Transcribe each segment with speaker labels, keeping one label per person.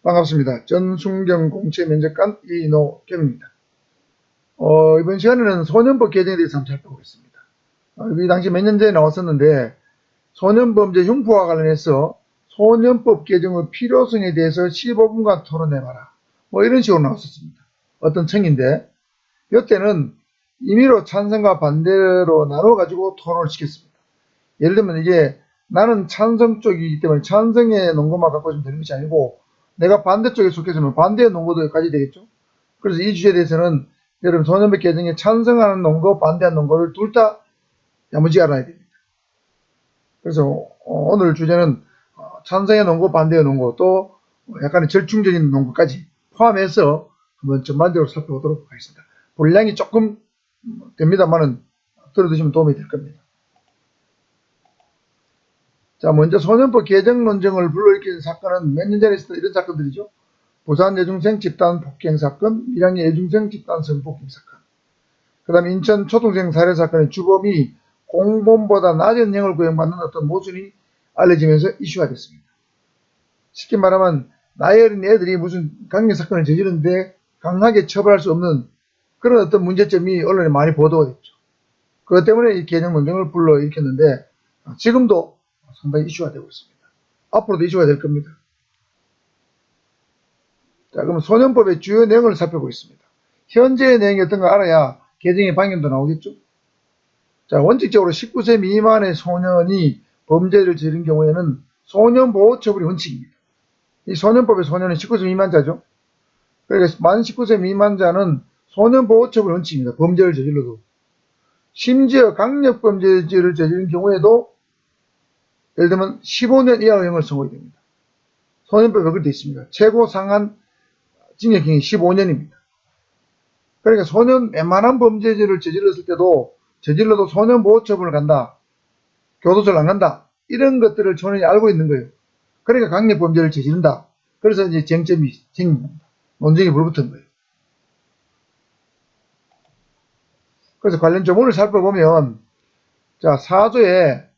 Speaker 1: 반갑습니다. 전순경 공채면접관 이노경입니다. 이번 시간에는 소년법 개정에 대해서 한번 살펴보겠습니다. 이 당시 몇 년 전에 나왔었는데 소년범죄 흉포와 관련해서 소년법 개정의 필요성에 대해서 15분간 토론해봐라. 뭐 이런 식으로 나왔었습니다. 어떤 청인데 이때는 임의로 찬성과 반대로 나눠가지고 토론을 시켰습니다. 예를 들면 이게 나는 찬성 쪽이기 때문에 찬성의 논거만 갖고 있으면 되는 것이 아니고 내가 반대쪽에 속해서는 반대의 논거도 까지 되겠죠. 그래서 이 주제에 대해서는 여러분 소년법 개정에 찬성하는 논거, 반대하는 논거를 둘 다 야무지게 알아야 됩니다. 그래서 오늘 주제는 찬성의 논거, 반대의 논거, 또 약간의 절충적인 논거까지 포함해서 한번 전반적으로 살펴보도록 하겠습니다. 분량이 조금 됩니다만은 들어두시면 도움이 될 겁니다. 자, 먼저 소년법 개정 논쟁을 불러일으킨 사건은 몇 년 전에 있었던 이런 사건들이죠. 부산 여중생 집단 폭행 사건, 밀양의 여중생 집단 성폭행 사건. 그 다음에 인천 초등생 살해 사건의 주범이 공범보다 낮은 형을 구형받는 어떤 모순이 알려지면서 이슈가 됐습니다. 쉽게 말하면 나이 어린 애들이 무슨 강력 사건을 저지르는데 강하게 처벌할 수 없는 그런 어떤 문제점이 언론에 많이 보도가 됐죠. 그것 때문에 이 개정 논쟁을 불러일으켰는데 지금도 상당히 이슈가 되고 있습니다. 앞으로도 이슈가 될 겁니다. 자, 그럼 소년법의 주요 내용을 살펴보겠습니다. 현재의 내용이 어떤가 알아야 개정의 방향도 나오겠죠. 자, 원칙적으로 19세 미만의 소년이 범죄를 저지른 경우에는 소년보호처벌이 원칙입니다. 이 소년법의 소년은 19세 미만자죠. 그러니까 만 19세 미만자는 소년보호처벌이 원칙입니다. 범죄를 저질러도. 심지어 강력범죄를 저지른 경우에도 예를 들면 15년 이하의 형을 선고해야 됩니다. 소년법에 그렇게 되어 있습니다. 최고 상한 징역형이 15년입니다. 그러니까 소년 웬만한 범죄를 저질렀을 때도 저질러도 소년보호처분을 간다. 교도소를 안 간다. 이런 것들을 소년이 알고 있는 거예요. 그러니까 강력범죄를 저지른다. 그래서 이제 쟁점이 생긴 겁니다. 논쟁이 불붙은 거예요. 그래서 관련 조문을 살펴보면 자, 4조에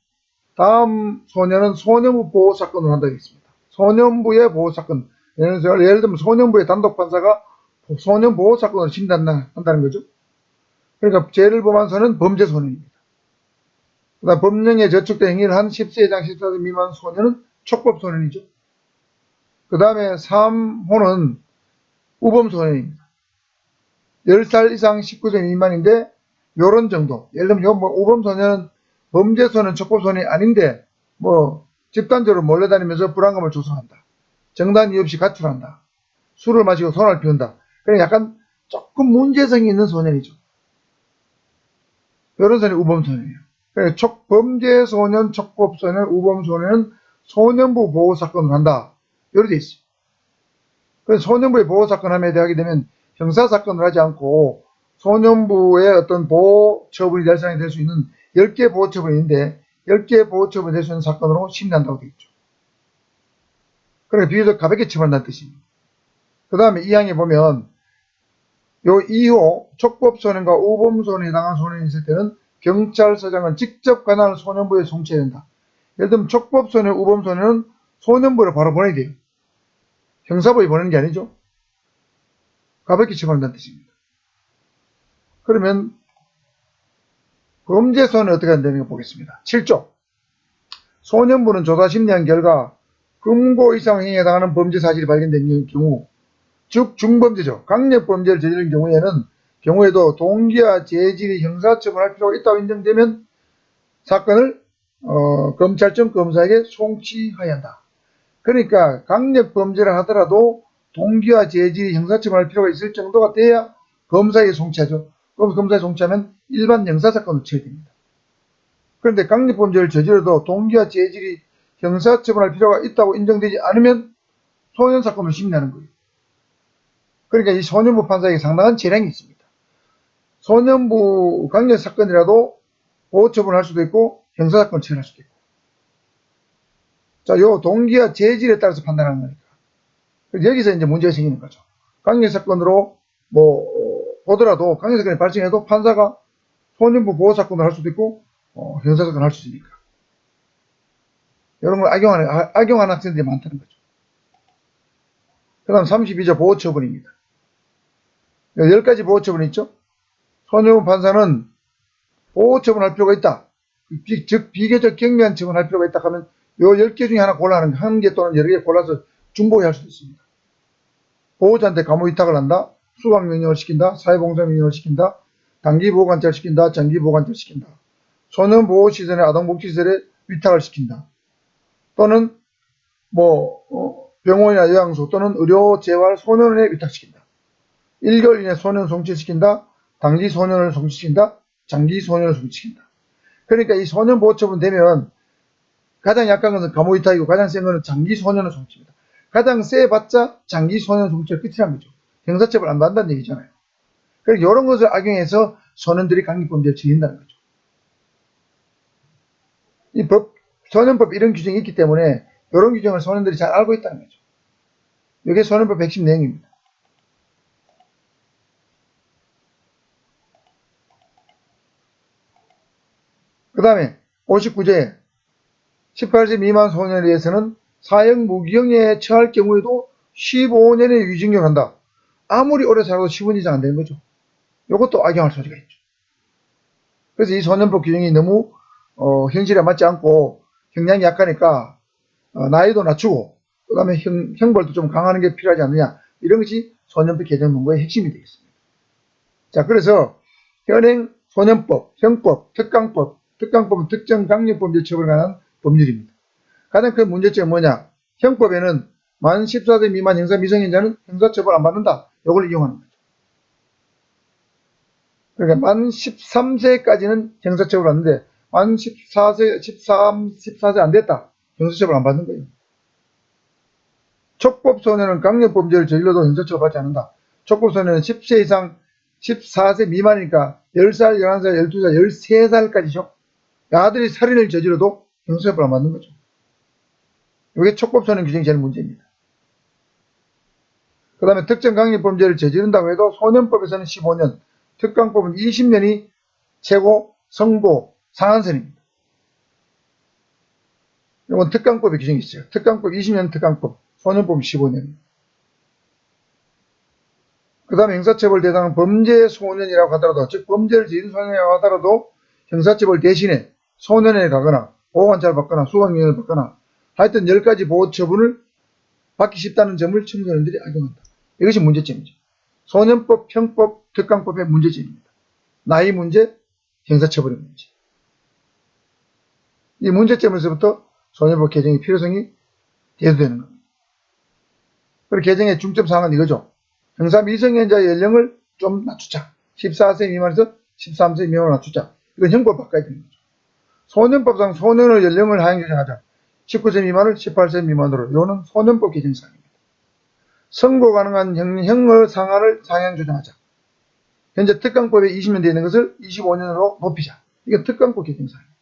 Speaker 1: 다음 소년은 소년부 보호사건을 한다고 했습니다. 소년부의 보호사건. 예를 들면 소년부의 단독판사가 소년보호사건을 심리한다는 거죠. 그러니까 죄를 범한 소년은 범죄소년입니다. 그 다음 법령에 저촉된 행위를 한 10세 이상 14세 미만 소년은 촉법소년이죠. 그 다음에 3호는 우범소년입니다. 10살 이상 19세 미만인데 요런 정도. 예를 들면 우범소년은 범죄소년, 촉법소년이 아닌데 집단적으로 몰려다니면서 불안감을 조성한다. 정당 이유 없이 가출한다. 술을 마시고 손을 피운다. 그러니까 약간 조금 문제성이 있는 소년이죠. 이런 소년이 우범소년이에요. 그러니까 범죄소년, 촉법소년, 우범소년은 소년부 보호사건을 한다. 이렇게 돼 있어요. 그래서 소년부의 보호사건 함에 대하게 되면 형사사건을 하지 않고 소년부의 어떤 보호처분이 대상이 될 수 있는 10개 보호처분인데 10개 보호처분이 될 수 있는 사건으로 심리한다고 되어 있죠. 그러니까 비교적 가볍게 처벌한다는 뜻입니다. 그 다음에 2항에 보면 요 2호 촉법소년과 우범소년에 해당한 소년이 있을 때는 경찰서장은 직접 관할 소년부에 송치해야 된다. 예를 들면 촉법소년, 우범소년은 소년부를 바로 보내야 돼요. 형사부에 보내는 게 아니죠. 가볍게 처벌한다는 뜻입니다. 그러면 범죄소년은 어떻게 한다는 거 보겠습니다. 7조 소년부는 조사 심리한 결과 금고 이상 행위에 해당하는 범죄 사실이 발견된 경우 즉 중범죄죠. 강력범죄를 저지른 경우에도 동기와 재질이 형사처벌할 필요가 있다고 인정되면 사건을 검찰청 검사에게 송치해야 한다. 그러니까 강력범죄를 하더라도 동기와 재질이 형사처벌할 필요가 있을 정도가 돼야 검사에게 송치하죠. 그럼 검사에 송치하면 일반 형사사건으로 처리됩니다. 그런데 강력범죄를 저질러도 동기와 재질이 형사처벌할 필요가 있다고 인정되지 않으면 소년사건으로 심리하는 거예요. 그러니까 이 소년부 판사에게 상당한 재량이 있습니다. 소년부 강력사건이라도 보호처분을 할 수도 있고 형사사건을 처리할 수도 있고. 자, 요 동기와 재질에 따라서 판단하는 거니까. 그래서 여기서 이제 문제가 생기는 거죠. 강력사건으로 보더라도 강력사건이 발생해도 판사가 소년부 보호사건을 할 수도 있고 형사사건을 할 수 있으니까. 이런 걸 악용하는 학생들이 많다는 거죠. 그 다음 32조 보호처분입니다. 10가지 보호처분이 있죠. 소년법 판사는 보호처분할 필요가 있다. 즉 비교적 경미한 처분할 필요가 있다 하면 요 10개 중에 하나 골라 하는 게, 한 개 또는 여러 개 골라서 중복할 수도 있습니다. 보호자한테 감호 위탁을 한다. 수강명령을 시킨다. 사회봉사명령을 시킨다. 단기보호관찰 시킨다. 장기보호관찰 시킨다. 소년보호시설에 아동복지시설에 위탁을 시킨다. 또는 병원이나 요양소 또는 의료재활 소년원에 위탁시킨다. 1개월 이내 소년 송치시킨다. 단기 소년을 송치시킨다. 장기 소년을 송치시킨다. 그러니까 이 소년보호처분 되면 가장 약한 것은 감호위탁이고 가장 센 것은 장기 소년을 송치입니다. 가장 세봤자 장기 소년 송치가 끝이란 거죠. 형사처벌 안 받는다는 얘기잖아요. 그러니까 이런 것을 악용해서 소년들이 강력범죄를 저지른다는 거죠. 이 소년법 이런 규정이 있기 때문에 이런 규정을 소년들이 잘 알고 있다는 거죠. 이게 소년법 핵심 내용입니다. 그 다음에 59조에 18세 미만 소년에 대해서는 사형 무기형에 처할 경우에도 15년의 유징역을 한다. 아무리 오래 살아도 10원 이상 안 되는 거죠. 이것도 악용할 소지가 있죠. 그래서 이 소년법 규정이 너무 현실에 맞지 않고 형량이 약하니까 나이도 낮추고 그 다음에 형벌도 좀 강화하는 게 필요하지 않느냐, 이런 것이 소년법 개정 문구의 핵심이 되겠습니다. 자, 그래서 현행 소년법, 형법, 특강법은 특정 강력범죄 처벌에 관한 법률입니다. 가장 큰 문제점은 뭐냐? 형법에는 만 14세 미만 형사 미성년자는 형사처벌 안 받는다. 이걸 이용하는 거죠. 그러니까 만 13세까지는 형사처벌 받는데 만 14세 안 됐다. 형사처벌 안 받는 거예요. 촉법소년은 강력범죄를 저질러도 형사처벌 받지 않는다. 촉법소년은 10세 이상 14세 미만이니까 10살, 11살, 12살, 13살까지죠. 아들이 살인을 저질러도 형사처벌 안 받는 거죠. 이게 촉법소년 규정이 제일 문제입니다. 그 다음에 특정 강력범죄를 저지른다고 해도 소년법에서는 15년, 특강법은 20년이 최고 성보 상한선입니다. 이건 특강법의 규정이 있어요. 특강법 20년 특강법, 소년법 15년. 그 다음에 형사처벌 대상은 범죄 소년이라고 하더라도, 즉 범죄를 저지른 소년이라고 하더라도 형사처벌 대신에 소년에 가거나 보호관찰을 받거나 수강령을 받거나 하여튼 10가지 보호처분을 받기 쉽다는 점을 청소년들이 악용한다. 이것이 문제점이죠. 소년법, 형법, 특강법의 문제점입니다. 나이 문제, 형사처벌의 문제. 이 문제점에서부터 소년법 개정의 필요성이 대두되는 겁니다. 그리고 개정의 중점사항은 이거죠. 형사 미성년자의 연령을 좀 낮추자. 14세 미만에서 13세 미만으로 낮추자. 이건 형법 바꿔야 되는 거죠. 소년법상 소년의 연령을 하향 조정하자. 19세 미만을 18세 미만으로. 이거는 소년법 개정사항입니다. 선고 가능한 형의 상한을 상향 조정하자. 현재 특강법에 20년 되어 있는 것을 25년으로 높이자. 이건 특강법 개정사항입니다.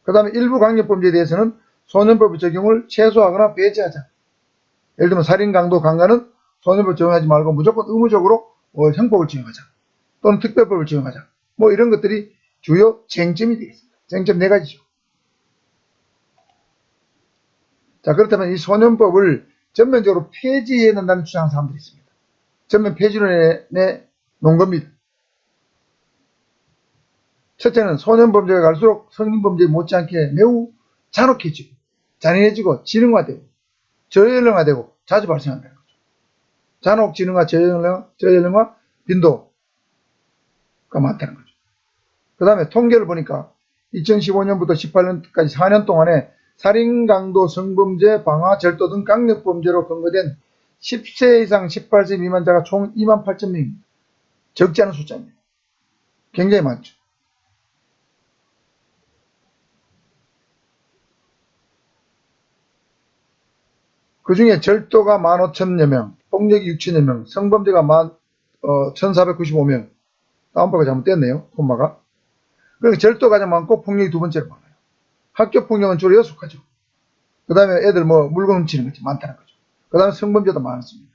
Speaker 1: 그 다음에 일부 강력범죄에 대해서는 소년법 적용을 최소화하거나 배제하자. 예를 들면 살인, 강도, 강간은 소년법 적용하지 말고 무조건 의무적으로 형법을 적용하자. 또는 특별법을 적용하자. 이런 것들이 주요 쟁점이 되겠습니다. 쟁점 4가지죠. 자, 그렇다면 이 소년법을 전면적으로 폐지해야 된다는 주장하는 사람들이 있습니다. 전면 폐지론에 놓은 겁니다. 첫째는 소년범죄가 갈수록 성인범죄 못지않게 매우 잔혹해지고 잔인해지고 지능화되고 저연령화되고 자주 발생한다는 거죠. 잔혹, 지능화, 저연령화 빈도가 많다는 거죠. 그 다음에 통계를 보니까 2015년부터 18년까지 4년 동안에 살인, 강도, 성범죄, 방화, 절도 등 강력범죄로 검거된 10세 이상 18세 미만자가 총 28,000명입니다. 적지 않은 숫자입니다. 굉장히 많죠. 그 중에 절도가 15,000여 명, 폭력이 6,000여 명, 성범죄가 1,495명. 다운표가 잘못됐네요. 콤마가. 그러니까 절도가 가장 많고 폭력이 두 번째로 많아요. 학교 폭력은 주로 여속하죠. 그 다음에 애들 물건 훔치는 것이 많다는 거죠. 그 다음에 성범죄도 많습니다.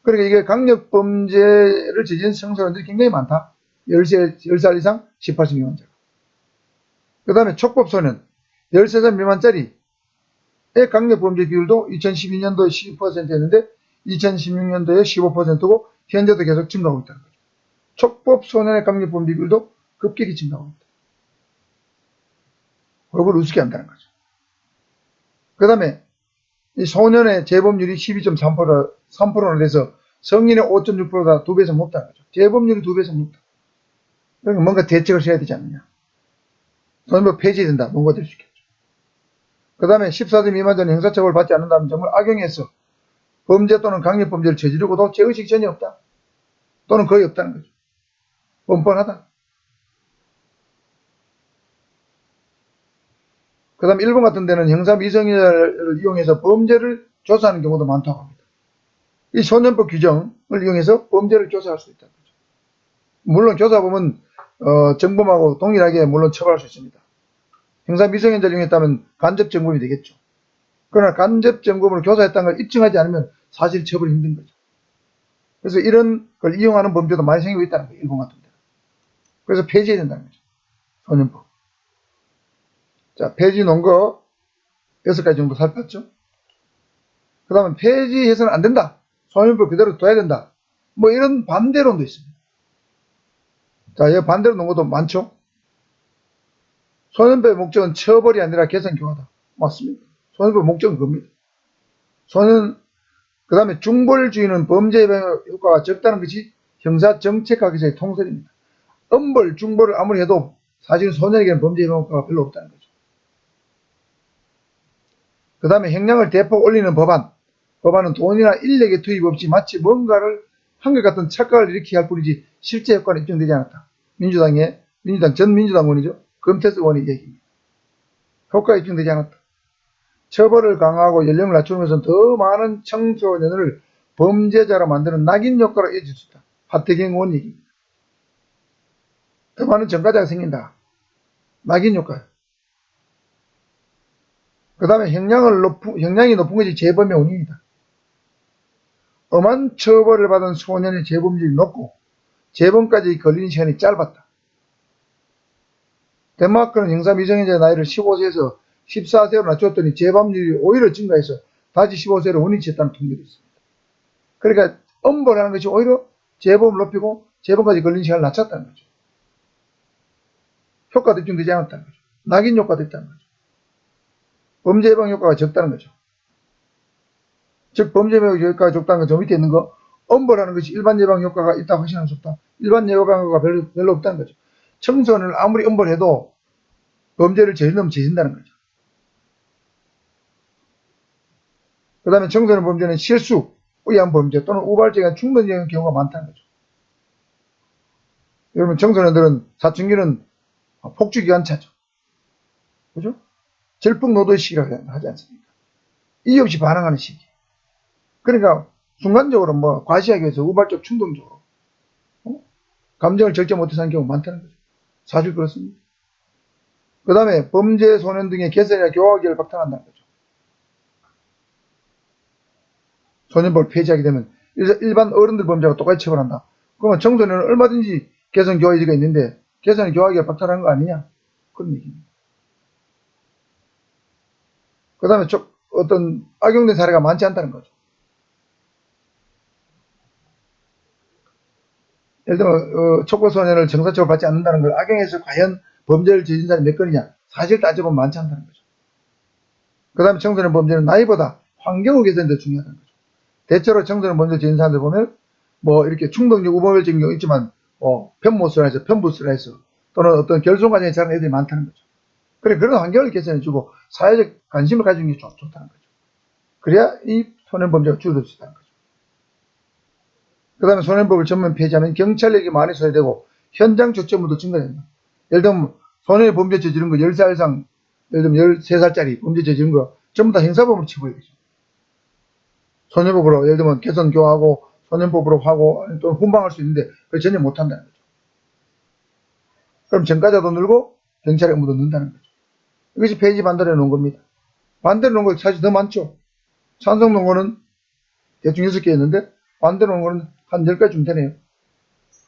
Speaker 1: 그러니까 이게 강력범죄를 저지른 청소년들이 굉장히 많다. 10살 이상 18세 미만자가. 그 다음에 촉법소년 13살 미만짜리 강력범죄 비율도 2012년도에 12%였는데 2016년도에 15%고 현재도 계속 증가하고 있다는 거죠. 촉법 소년의 강력범죄 비율도 급격히 증가하고 있다. 법을 우습게 한다는 거죠. 그 다음에 이 소년의 재범률이 12.3%나 돼서 성인의 5.6%다 2배 이상 높다는 거죠. 재범률이 2배 이상 높다. 그러니까 뭔가 대책을 해야 되지 않느냐. 소년법 폐지된다. 뭔가 될 수 있겠죠. 그 다음에 14세 미만자는 형사처벌을 받지 않는다는 점을 악용해서 범죄 또는 강력범죄를 저지르고도 죄의식 전혀 없다. 또는 거의 없다는 거죠. 뻔뻔하다. 그 다음 일본 같은 데는 형사 미성년자를 이용해서 범죄를 조사하는 경우도 많다고 합니다. 이 소년법 규정을 이용해서 범죄를 조사할 수 있다는 거죠. 물론 조사범은 정범하고 동일하게 물론 처벌할 수 있습니다. 형사 미성년자를 이용했다면 간접 점검이 되겠죠. 그러나 간접 점검으로 조사했다는 걸 입증하지 않으면 사실 처벌이 힘든 거죠. 그래서 이런 걸 이용하는 범죄도 많이 생기고 있다는 거예요. 일본 같은 데. 그래서 폐지해야 된다는 거죠. 소년법. 자, 폐지 논거 6가지 정도 살폈죠. 그 다음에 폐지해서는 안 된다. 소년법 그대로 둬야 된다. 뭐 이런 반대론도 있습니다. 자, 이 반대로 논 것도 많죠. 소년법의 목적은 처벌이 아니라 개선 교화다. 맞습니다. 소년법의 목적은 그겁니다. 그 다음에 중벌주의는 범죄 예방 효과가 적다는 것이 형사정책학에서의 통설입니다. 엄벌, 중벌을 아무리 해도 사실은 소년에게는 범죄 예방 효과가 별로 없다는 거죠. 그 다음에 형량을 대폭 올리는 법안은 돈이나 인력의 투입 없이 마치 뭔가를 한결같은 착각을 일으키게 할 뿐이지 실제 효과는 입증되지 않았다. 전 민주당 의원이죠. 금태섭 의원의 얘기입니다. 효과가 입증되지 않았다. 처벌을 강화하고 연령을 낮추는 것은 더 많은 청소년을 범죄자로 만드는 낙인 효과로 이어질 수 있다. 하태경 의원 얘기입니다. 더 많은 전과자가 생긴다. 낙인 효과. 그 다음에 형량이 높은 것이 재범의 원인이다. 엄한 처벌을 받은 소년의 재범률이 높고 재범까지 걸리는 시간이 짧았다. 덴마크는 형사 미성년자의 나이를 15세에서 14세로 낮췄더니 재범률이 오히려 증가해서 다시 15세로 원위치했다는 통계도 있습니다. 그러니까 엄벌하는 것이 오히려 재범을 높이고 재범까지 걸리는 시간을 낮췄다는 거죠. 효과도 입증되지 않았다는 거죠. 낙인 효과도 있다는 거죠. 범죄 예방 효과가 적다는 거죠. 즉 범죄 예방 효과가 적다는 건 저 밑에 있는 거 엄벌하는 것이 일반 예방 효과가 있다고 확신할 수 없다. 일반 예방 효과가 별로 없다는 거죠. 청소년을 아무리 엄벌해도 범죄를 저지르면 저진다는 거죠. 그 다음에 청소년 범죄는 실수, 의한 범죄 또는 우발적인 충동적인 경우가 많다는 거죠. 여러분 청소년들은 사춘기는 폭주기관차죠. 그죠? 질풍노도의 시기라고 하지 않습니까? 이유 없이 반항하는 시기. 그러니까 순간적으로 뭐 과시하기 위해서 우발적 충동적으로 감정을 절제 못해서 하는 경우가 많다는 거죠. 사실 그렇습니다. 그 다음에 범죄 소년 등의 개선이나 교화기를 박탈한다는 거죠. 소년법을 폐지하게 되면 일반 어른들 범죄하고 똑같이 처벌한다. 그러면 청소년은 얼마든지 개선 교화기가 있는데 개선 교화기를 박탈하는 거 아니냐? 그런 얘기입니다. 그 다음에 어떤 악용된 사례가 많지 않다는 거죠. 예를 들면 촉법소년을 정사처벌 받지 않는다는 걸 악용해서 과연 범죄를 저지른 사람이 몇 건이냐? 사실 따져보면 많지 않다는 거죠. 그 다음에 청소년 범죄는 나이보다 환경의 개선이 더 중요하다는 거죠. 대체로 청소년 범죄를 저지른 사람들 보면 뭐 이렇게 충동적 우범혈적인 경우 있지만 편모스라 해서 편부스라 해서 또는 어떤 결손 과정에 자란 애들이 많다는 거죠. 그래 그런 환경을 개선해주고 사회적 관심을 가지는 게 좋다는 거죠. 그래야 이 소년 범죄가 줄어들 수 있다는 거죠. 그 다음에 소년법을 전면 폐지하면 경찰력이 많이 소요되고 현장 조처물도 증가된다. 예를 들면 소년이 범죄 저지른 거 10살 이상, 예를 들면 13살짜리 범죄 저지른 거 전부 다 형사법으로 처벌해야 되죠. 소년법으로 예를 들면 개선 교화하고 소년법으로 하고 또는 훈방할 수 있는데 그걸 전혀 못한다는 거죠. 그럼 전과자도 늘고 경찰의 업무도 는다는 거죠. 이것이 폐지 반대로 놓은 겁니다. 반대로 놓은 거 사실 더 많죠. 찬성 놓은 거는 대충 6개였는데 반대로 놓은 거는 한 10가지쯤 되네요.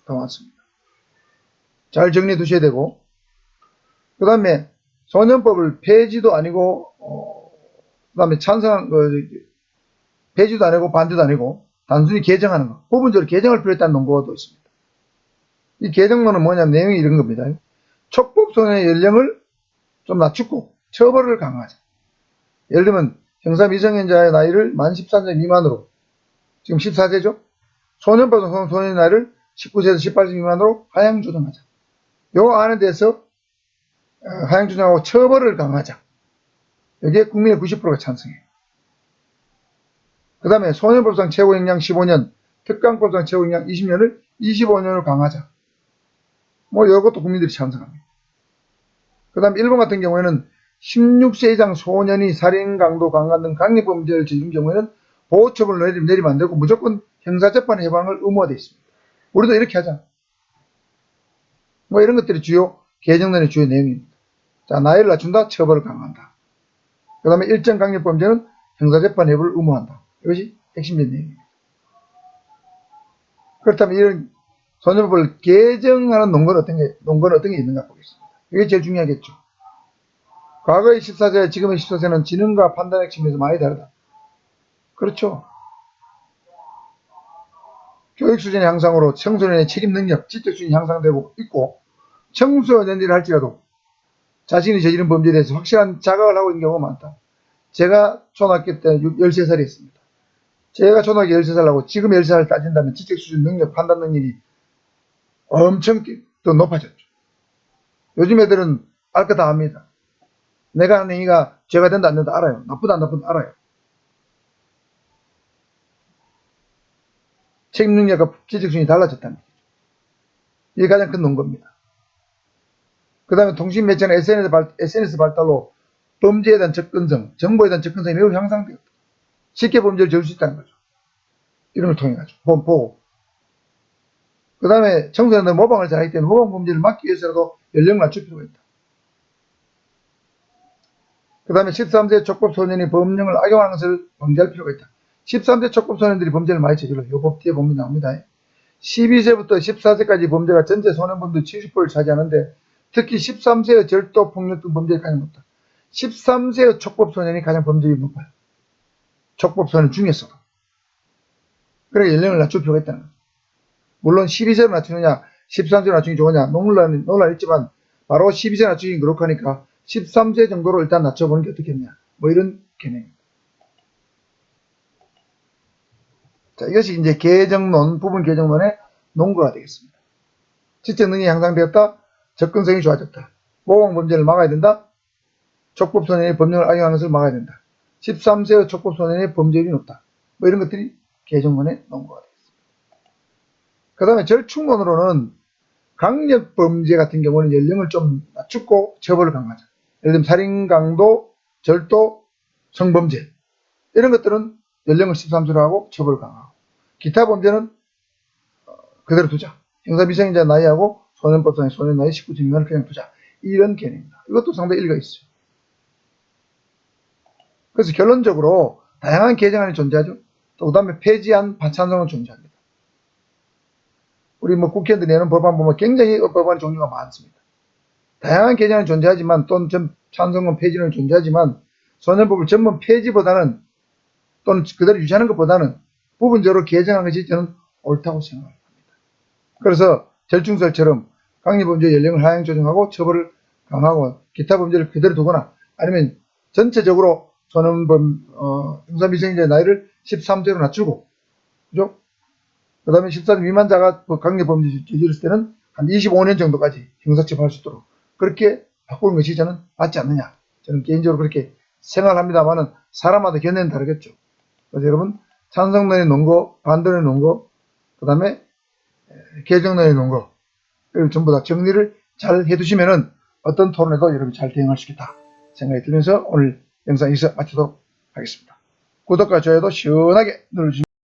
Speaker 1: 더 많습니다. 잘 정리해 두셔야 되고 그 다음에 소년법을 폐지도 아니고 그 다음에 배지도 아니고 반대도 아니고 단순히 개정하는 거. 부분적으로 개정할 필요 있다는 논거도 있습니다. 이 개정론은 뭐냐면 내용이 이런 겁니다. 촉법소년의 연령을 좀 낮추고 처벌을 강화하자. 예를 들면 형사 미성년자의 나이를 만 14세 미만으로, 지금 14세죠? 소년법상 소년의 나이를 19세에서 18세 미만으로 하향 조정하자. 요 안에 대해서 하향 조정하고 처벌을 강화하자. 여기에 국민의 90%가 찬성해요. 그 다음에 소년법상 최고형량 15년, 특강법상 최고형량 20년을 25년으로 강화하자. 뭐 이것도 국민들이 찬성합니다. 그 다음에 일본 같은 경우에는 16세 이상 소년이 살인, 강도, 강간 등 강력범죄를 저지른 경우에는 보호처분을 내리면 안 되고 무조건 형사재판 해방을 의무화되어 있습니다. 우리도 이렇게 하자. 뭐 이런 것들이 개정론의 주요 내용입니다. 자, 나이를 낮춘다, 처벌을 강화한다. 그 다음에 일정 강력범죄는 형사재판 해부를 의무화한다. 이것이 핵심적인 내용입니다. 그렇다면 이런 소년법을 개정하는 논거는 어떤 게 있는가 보겠습니다. 이게 제일 중요하겠죠. 과거의 14세, 지금의 14세는 지능과 판단의 측면에서 많이 다르다. 그렇죠. 교육 수준 향상으로 청소년의 책임 능력, 지적 수준이 향상되고 있고, 청소년들이 할지라도 자신이 저지른 범죄에 대해서 확실한 자각을 하고 있는 경우가 많다. 제가 초등학교 때 13살이었습니다. 제가 초등학교 13살하고 지금 13살 따진다면 지적 수준 능력, 판단 능력이 엄청 더 높아졌죠. 요즘 애들은 알 거 다 압니다. 내가 하는 행위가 죄가 된다 안 된다 알아요. 나쁘다 안 나쁘다 알아요. 책임 능력과 지적 수준이 달라졌다는 거죠. 이게 가장 큰 논거입니다. 그 다음에 통신 매체나 SNS 발달로 범죄에 대한 접근성, 정보에 대한 접근성이 매우 향상되었다. 쉽게 범죄를 저질 수 있다는 거죠. 이런 걸 통해 가지고 보고. 그 다음에 청소년들 모방을 잘하기 때문에 모방 범죄를 막기 위해서라도 연령을 낮출 필요가 있다. 그 다음에 13세 촉법 소년이 법령을 악용하는 것을 방지할 필요가 있다. 13세 촉법 소년들이 범죄를 많이 저질러요. 이 법 뒤에 보면 나옵니다. 12세부터 14세까지 범죄가 전체 소년범들 70%를 차지하는데 특히 13세의 절도, 폭력 등 범죄가 가장 높다. 13세의 촉법 소년이 가장 범죄율이 높아요. 촉법 소년 중에서도. 그러니까 연령을 낮출 필요가 있다는 거죠. 물론 12세로 낮추느냐 13세로 낮추기 좋으냐 논란이 있지만 바로 12세 낮추기 그렇고 하니까 13세 정도로 일단 낮춰보는 게 어떻겠냐 뭐 이런 개념입니다. 자, 이것이 이제 부분 개정론의 논거가 되겠습니다. 지적 능력이 향상되었다. 접근성이 좋아졌다. 모방 범죄를 막아야 된다. 촉법 소년이 법령을 악용하는 것을 막아야 된다. 13세의 촉법 소년의 범죄율이 높다. 뭐 이런 것들이 개정론의 논거가 되겠습니다. 그 다음에 절충론으로는 강력범죄 같은 경우는 연령을 좀 낮추고 처벌을 강화하자. 예를 들면 살인, 강도, 절도, 성범죄 이런 것들은 연령을 13세로 하고 처벌을 강화하고 기타 범죄는 그대로 두자. 형사미성년자 나이하고 소년법상의 소년 나이 19세 미만을 그냥 두자. 이런 개념입니다. 이것도 상당히 일리가 있어요. 그래서 결론적으로 다양한 개정안이 존재하죠. 또 그다음에 폐지안 반찬성은 존재합니다. 우리 국회의원들이 내놓은 법안 보면 굉장히 법안 종류가 많습니다. 다양한 개정안이 존재하지만 또는 찬성은 폐지는 존재하지만 소년법을 전면 폐지보다는 또는 그대로 유지하는 것보다는 부분적으로 개정하는 것이 저는 옳다고 생각합니다. 그래서 절충설처럼 강력범죄 연령을 하향 조정하고 처벌을 강화하고 기타 범죄를 그대로 두거나 아니면 전체적으로 소년범 형사미성년자의 나이를 13세로 낮추고 그죠? 그 다음에 14세 미만자가 강력범죄 저질렀을 때는 한 25년 정도까지 형사처벌할 수 있도록 그렇게 바꾸는 것이 저는 맞지 않느냐. 저는 개인적으로 그렇게 생각합니다만은 사람마다 견해는 다르겠죠. 그래서 여러분 찬성론의 논거, 반대론의 논거, 그 다음에 개정론의 논거 이걸 전부 다 정리를 잘 해두시면은 어떤 토론에도 여러분이 잘 대응할 수 있겠다 생각이 들면서 오늘 영상 여기서 마치도록 하겠습니다. 구독과 좋아요도 시원하게 눌러주시면